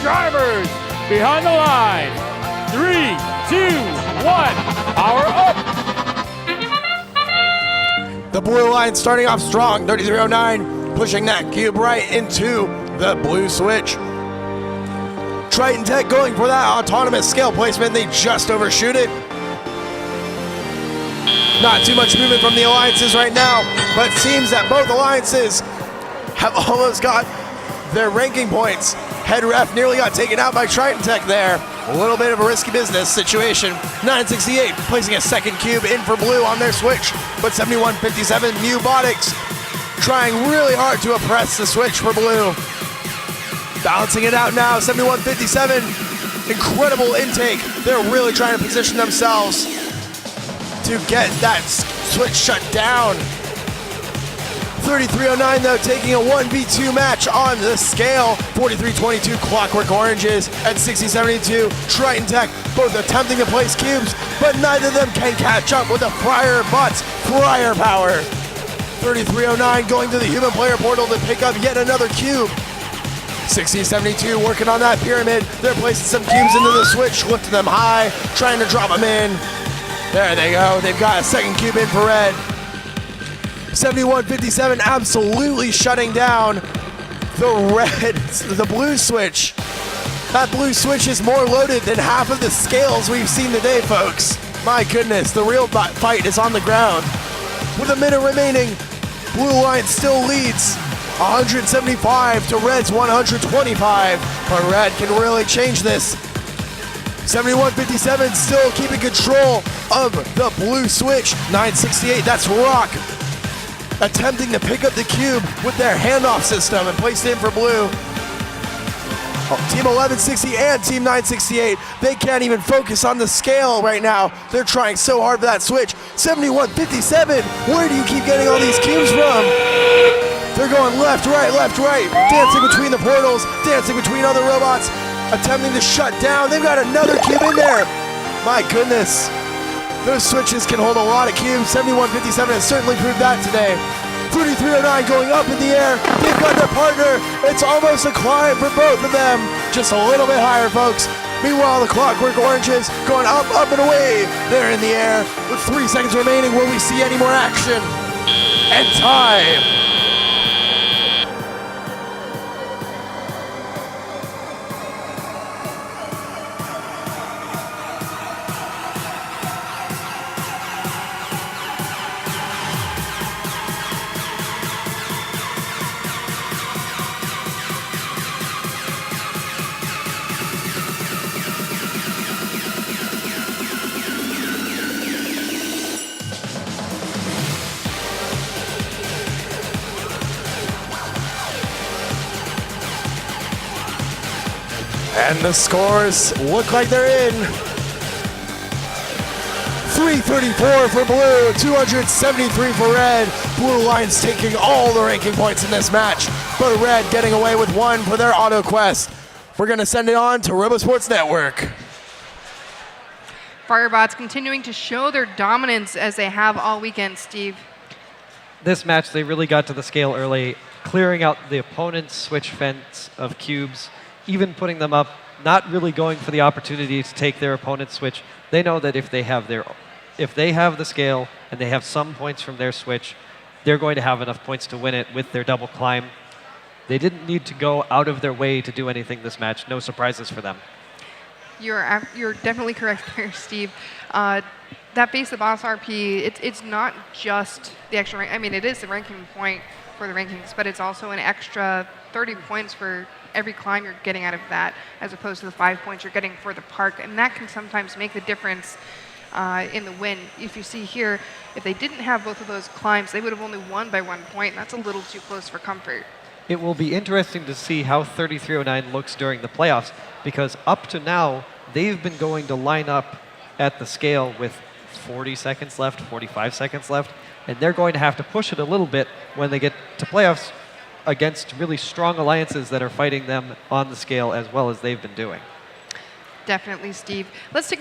drivers behind the line. 3, 2, 1, power up. The blue line starting off strong, 3309, pushing that cube right into the blue switch. Triton Tech going for that autonomous scale placement. They just overshoot it. Not too much movement from the alliances right now, but it seems that both alliances have almost got their ranking points. Head ref nearly got taken out by Triton Tech there. A little bit of a risky business situation. 968 placing a second cube in for blue on their switch, but 7157 Mubotics trying really hard to oppress the switch for blue. Balancing it out now, 7157, incredible intake. They're really trying to position themselves to get that switch shut down. 3309 though, taking a 1v2 match on the scale. 4322 Clockwork Oranges at 6072. Triton Tech both attempting to place cubes, but neither of them can catch up with the Friar Butts firepower. 3309 going to the human player portal to pick up yet another cube. 6072 working on that pyramid. They're placing some cubes into the switch, lifting them high, trying to drop them in. There they go. They've got a second cube in for red. 7157 absolutely shutting down the blue switch. That blue switch is more loaded than half of the scales we've seen today, folks. My goodness, the real fight is on the ground. With a minute remaining, blue line still leads 175 to red's 125, but red can really change this. 7157 still keeping control of the blue switch. 968, that's Rock, attempting to pick up the cube with their handoff system and place it in for blue. Team 1160 and Team 968, they can't even focus on the scale right now. They're trying so hard for that switch. 7157, where do you keep getting all these cubes from? They're going left, right, dancing between the portals, dancing between other robots, attempting to shut down. They've got another cube in there. My goodness. Those switches can hold a lot of cubes. 7157 has certainly proved that today. 3309 going up in the air. They've got their partner. It's almost a climb for both of them. Just a little bit higher, folks. Meanwhile, the Clockwork Oranges going up, and away. They're in the air. With 3 seconds remaining, will we see any more action? And time. And the scores look like they're in. 334 for blue, 273 for red. Blue line's taking all the ranking points in this match, but red getting away with 1 for their auto quest. We're gonna send it on to RoboSports Network. Firebots continuing to show their dominance as they have all weekend, Steve. This match, they really got to the scale early, clearing out the opponent's switch fence of cubes, even putting them up, not really going for the opportunity to take their opponent's switch. They know that if they have the scale and they have some points from their switch, they're going to have enough points to win it with their double climb. They didn't need to go out of their way to do anything this match. No surprises for them. You're definitely correct there, Steve. That base the boss RP, it's not just the extra rank. I mean, it is the ranking point for the rankings, but it's also an extra 30 points for every climb you're getting out of that, as opposed to the 5 points you're getting for the park. And that can sometimes make the difference in the win. If you see here, if they didn't have both of those climbs, they would have only won by 1 point. And that's a little too close for comfort. It will be interesting to see how 3309 looks during the playoffs, because up to now, they've been going to line up at the scale with 40 seconds left, 45 seconds left, and they're going to have to push it a little bit when they get to playoffs against really strong alliances that are fighting them on the scale as well as they've been doing. Definitely, Steve. Let's take a